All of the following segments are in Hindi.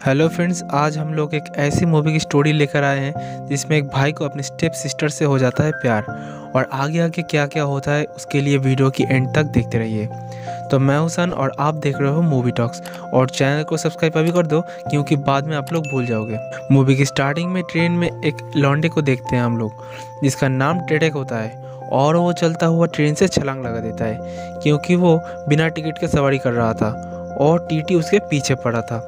हेलो फ्रेंड्स, आज हम लोग एक ऐसी मूवी की स्टोरी लेकर आए हैं जिसमें एक भाई को अपने स्टेप सिस्टर से हो जाता है प्यार। और आगे आगे क्या क्या होता है उसके लिए वीडियो की एंड तक देखते रहिए। तो मैं हूं सन और आप देख रहे हो मूवी टॉक्स। और चैनल को सब्सक्राइब अभी कर दो क्योंकि बाद में आप लोग भूल जाओगे। मूवी की स्टार्टिंग में ट्रेन में एक लौंडे को देखते हैं हम लोग, जिसका नाम टेडेक होता है। और वो चलता हुआ ट्रेन से छलांग लगा देता है क्योंकि वो बिना टिकट के सवारी कर रहा था और टीटी उसके पीछे पड़ा था।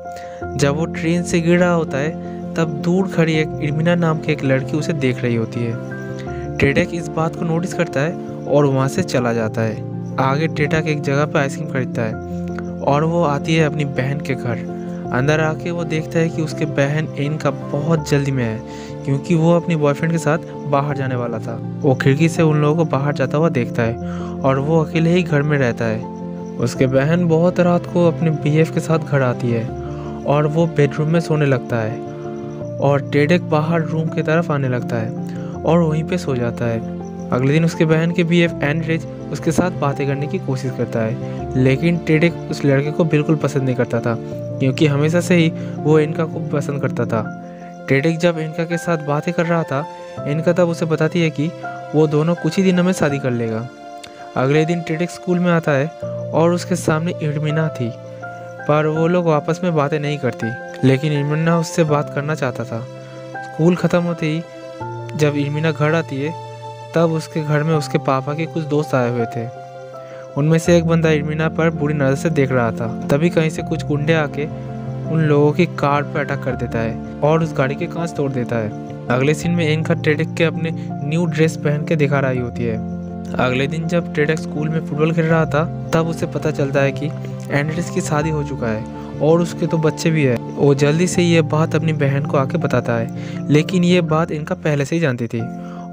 जब वो ट्रेन से गिर रहा होता है तब दूर खड़ी एक इर्मिना नाम की एक लड़की उसे देख रही होती है। टेडेक इस बात को नोटिस करता है और वहाँ से चला जाता है। आगे टेडेक एक जगह पर आइसक्रीम खरीदता है और वो आती है अपनी बहन के घर। अंदर आके वो देखता है कि उसके बहन एन का बहुत जल्दी में है क्योंकि वो अपनी बॉयफ्रेंड के साथ बाहर जाने वाला था। वो खिड़की से उन लोगों को बाहर जाता हुआ देखता है और वो अकेले ही घर में रहता है। उसके बहन बहुत रात को अपने बीएफ के साथ घर आती है और वो बेडरूम में सोने लगता है और टेडेक बाहर रूम की तरफ आने लगता है और वहीं पे सो जाता है। अगले दिन उसके बहन के बीएफ एंड्रेज उसके साथ बातें करने की कोशिश करता है, लेकिन टेडेक उस लड़के को बिल्कुल पसंद नहीं करता था क्योंकि हमेशा से ही वो इनका को पसंद करता था। टेडेक जब इनका के साथ बातें कर रहा था, इनका तब उसे बताती है कि वो दोनों कुछ ही दिनों में शादी कर लेगा। अगले दिन टेडेक स्कूल में आता है और उसके सामने इर्मिना थी, पर वो लोग आपस में बातें नहीं करती, लेकिन इर्मिना उससे बात करना चाहता था। स्कूल ख़त्म होते ही जब इर्मिना घर आती है तब उसके घर में उसके पापा के कुछ दोस्त आए हुए थे। उनमें से एक बंदा इर्मिना पर बुरी नज़र से देख रहा था। तभी कहीं से कुछ गुंडे आके उन लोगों की कार पर अटैक कर देता है और उस गाड़ी के कांच तोड़ देता है। अगले सीन में इनका टेडेक के अपने न्यू ड्रेस पहन के दिखा रही होती है। अगले दिन जब टेडेक स्कूल में फुटबॉल खेल रहा था तब उसे पता चलता है कि एंड्रेस की शादी हो चुका है और उसके तो बच्चे भी है। वो जल्दी से ये बात अपनी बहन को आके बताता है, लेकिन ये बात इनका पहले से ही जानती थी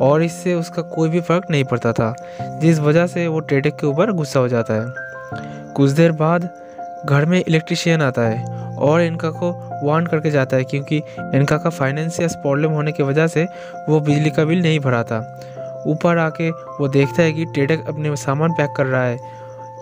और इससे उसका कोई भी फर्क नहीं पड़ता था, जिस वजह से वो टेडेक के ऊपर गुस्सा हो जाता है। कुछ देर बाद घर में इलेक्ट्रिशियन आता है और इनका को वार्न करके जाता है क्योंकि इनका का फाइनेंशियल प्रॉब्लम होने की वजह से वो बिजली का बिल नहीं भरा था। ऊपर आके वो देखता है कि टेडेक अपने सामान पैक कर रहा है।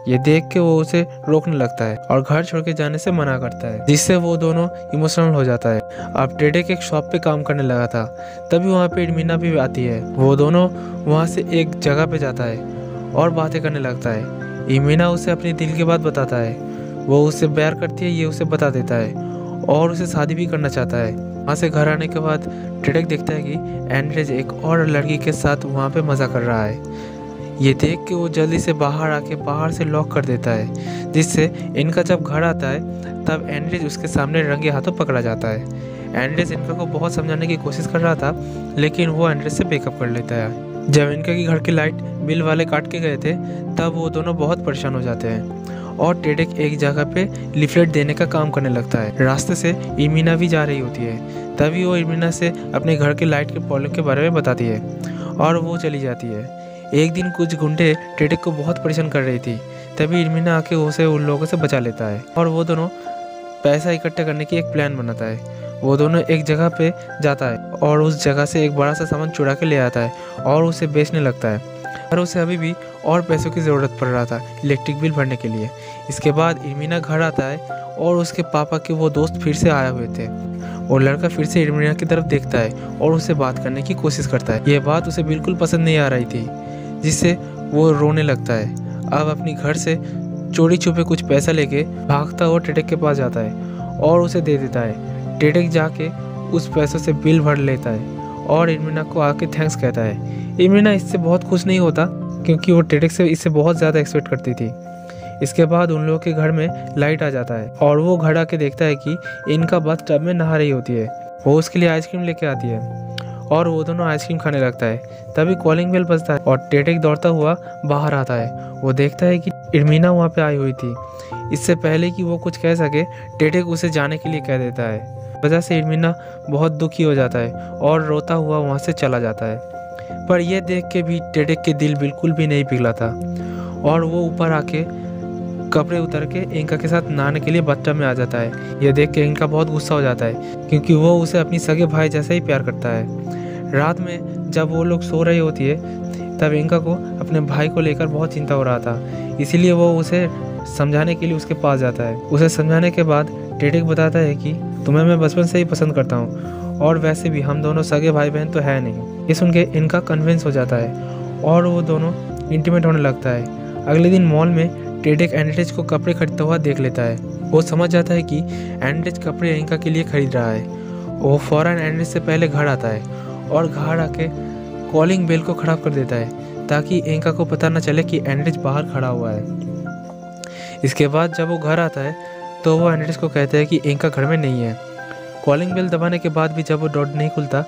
ये देख के वो उसे रोकने लगता है और घर छोड़ के जाने से मना करता है, जिससे वो दोनों इमोशनल हो जाता है। अब टेडेक एक शॉप पे काम करने लगा था, तभी वहाँ पे इर्मिना भी आती है। वो दोनों वहाँ से एक जगह पे जाता है और बातें करने लगता है। इर्मिना उसे अपने दिल की बात बताता है। वो उससे प्यार करती है, ये उसे बता देता है और उसे शादी भी करना चाहता है। वहाँ से घर आने के बाद टेडेक देखता है कि एंड्रेज एक और लड़की के साथ वहाँ पे मज़ा कर रहा है। ये देख के वो जल्दी से बाहर आके बाहर से लॉक कर देता है, जिससे इनका जब घर आता है तब एंड्रेज उसके सामने रंगे हाथों पकड़ा जाता है। एंड्रेज इनका को बहुत समझाने की कोशिश कर रहा था, लेकिन वो एंड्रेज से ब्रेकअप कर लेता है। जब इनका की घर की लाइट बिल वाले काट के गए थे तब वो दोनों बहुत परेशान हो जाते हैं और टेडेक एक जगह पे लिफलेट देने का काम करने लगता है। रास्ते से इर्मिना भी जा रही होती है, तभी वो इर्मिना से अपने घर के लाइट के प्रॉब्लम के बारे में बताती है और वो चली जाती है। एक दिन कुछ गुंडे टेडेक को बहुत परेशान कर रही थी, तभी इर्मिना आके उसे उन लोगों से बचा लेता है और वो दोनों पैसा इकट्ठा करने की एक प्लान बनाता है। वो दोनों एक जगह पे जाता है और उस जगह से एक बड़ा सा सामान चुरा के ले आता है और उसे बेचने लगता है। और उसे अभी भी और पैसों की ज़रूरत पड़ रहा था इलेक्ट्रिक बिल भरने के लिए। इसके बाद इर्मिना घर आता है और उसके पापा के वो दोस्त फिर से आए हुए थे। वो लड़का फिर से इर्मिना की तरफ देखता है और उससे बात करने की कोशिश करता है। ये बात उसे बिल्कुल पसंद नहीं आ रही थी, जिससे वो रोने लगता है। अब अपनी घर से चोरी छुपे कुछ पैसा लेके भागता हुआ टेडेक के पास जाता है और उसे दे देता है। टेडेक जाके उस पैसों से बिल भर लेता है और इर्मिना को आके थैंक्स कहता है। इर्मिना इससे बहुत खुश नहीं होता क्योंकि वो टेडेक से इससे बहुत ज़्यादा एक्सपेक्ट करती थी। इसके बाद उन लोगों के घर में लाइट आ जाता है और वो घर आके देखता है कि इनका बाथ टब में नहा रही होती है। वो उसके लिए आइसक्रीम लेके आती है और वो दोनों आइसक्रीम खाने लगता है। तभी कॉलिंग बेल बजता है और टेडेक दौड़ता हुआ बाहर आता है। वो देखता है कि इर्मिना वहाँ पे आई हुई थी। इससे पहले कि वो कुछ कह सके टेडेक उसे जाने के लिए कह देता है। वजह से इर्मिना बहुत दुखी हो जाता है और रोता हुआ वहाँ से चला जाता है। पर यह देख के भी टेडेक के दिल बिल्कुल भी नहीं पिघला था और वो ऊपर आके कपड़े उतर के इनका के साथ नहाने के लिए बाथटब में आ जाता है। यह देख के इनका बहुत गुस्सा हो जाता है क्योंकि वो उसे अपनी सगे भाई जैसा ही प्यार करता है। रात में जब वो लोग सो रही होती है तब इनका को अपने भाई को लेकर बहुत चिंता हो रहा था, इसीलिए वो उसे समझाने के लिए उसके पास जाता है। उसे समझाने के बाद टेडेक बताता है कि तुम्हें मैं बचपन से ही पसंद करता हूँ, और वैसे भी हम दोनों सगे भाई बहन तो है नहीं। ये सुन के इनका कन्विंस हो जाता है और वो दोनों इंटीमेट होने लगता है। अगले दिन मॉल में टेडेक एंड्रिच को कपड़े खरीदता हुआ देख लेता है। वो समझ जाता है कि एंड्रिच कपड़े एंका के लिए खरीद रहा है। वो फ़ौरन एंड्रिच से पहले घर आता है और घर आके कॉलिंग बेल को खराब कर देता है ताकि एंका को पता न चले कि एंड्रिच बाहर खड़ा हुआ है। इसके बाद जब वो घर आता है तो वो एंड्रिच को कहता है कि एंका घर में नहीं है। कॉलिंग बेल दबाने के बाद भी जब वो डोर नहीं खुलता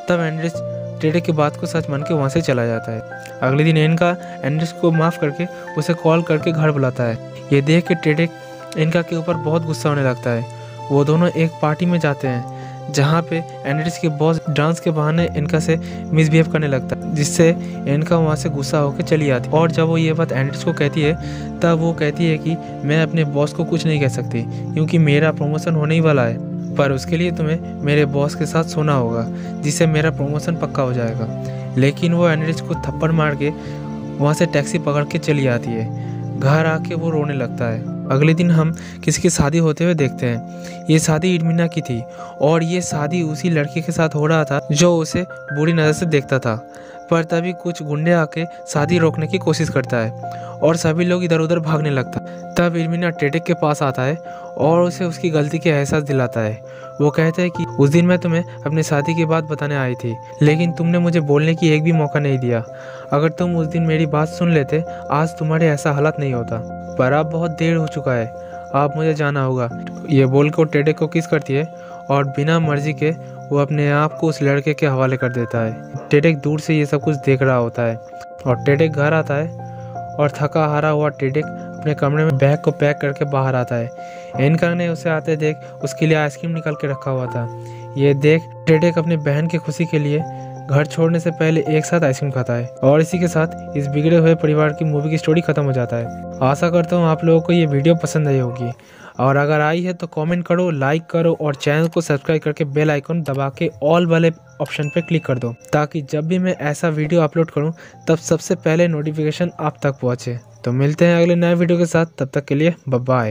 तब एंड्रिच टेडेक की बात को सच मान के वहाँ से चला जाता है। अगले दिन एंका एंड्रिच को माफ़ करके उसे कॉल करके घर बुलाता है। ये देख के टेडेक एंका के ऊपर बहुत गुस्सा होने लगता है। वो दोनों एक पार्टी में जाते हैं जहाँ पे एंड्रिच के बॉस डांस के बहाने इनका से मिसबिहेव करने लगता है, जिससे इनका वहाँ से गुस्सा होकर चली आती। और जब वो ये बात एंड्रिच को कहती है तब वो कहती है कि मैं अपने बॉस को कुछ नहीं कह सकती क्योंकि मेरा प्रमोशन होने ही वाला है, पर उसके लिए तुम्हें मेरे बॉस के साथ सोना होगा जिससे मेरा प्रमोशन पक्का हो जाएगा। लेकिन वो एंड्रिच को थप्पड़ मार के वहाँ से टैक्सी पकड़ के चली आती है। घर आके वो रोने लगता है। अगले दिन हम किसी की शादी होते हुए देखते हैं। ये शादी इडमिना की थी और ये शादी उसी लड़के के साथ हो रहा था जो उसे बुरी नज़र से देखता था, पर तभी कुछ गुंडे आके शादी रोकने की कोशिश करता है और सभी लोग इधर उधर भागने लगता। तब इडमिना टेडेक के पास आता है और उसे उसकी गलती के एहसास दिलाता है। वो कहता है कि उस दिन मैं तुम्हें अपनी शादी की बात बताने आई थी, लेकिन तुमने मुझे बोलने की एक भी मौका नहीं दिया। अगर तुम उस दिन मेरी बात सुन लेते आज तुम्हारे ऐसा हालत नहीं होता, पर अब बहुत देर हो चुका है, अब मुझे जाना होगा। ये बोल कर टेडेक को किस करती है और बिना मर्जी के वो अपने आप को उस लड़के के हवाले कर देता है। टेडेक दूर से ये सब कुछ देख रहा होता है और टेडेक घर आता है और थका हारा हुआ टेडेक अपने कमरे में बैग को पैक करके बाहर आता है। एंका ने उसे आते देख उसके लिए आइसक्रीम निकाल के रखा हुआ था। ये देख टेडेक अपने बहन की खुशी के लिए घर छोड़ने से पहले एक साथ आइसक्रीम खाता है। और इसी के साथ इस बिगड़े हुए परिवार की मूवी की स्टोरी खत्म हो जाता है। आशा करता हूँ आप लोगों को ये वीडियो पसंद आई होगी, और अगर आई है तो कमेंट करो, लाइक करो और चैनल को सब्सक्राइब करके बेल आइकन दबा के ऑल वाले ऑप्शन पे क्लिक कर दो, ताकि जब भी मैं ऐसा वीडियो अपलोड करूं तब सबसे पहले नोटिफिकेशन आप तक पहुंचे। तो मिलते हैं अगले नए वीडियो के साथ, तब तक के लिए बाय बाय।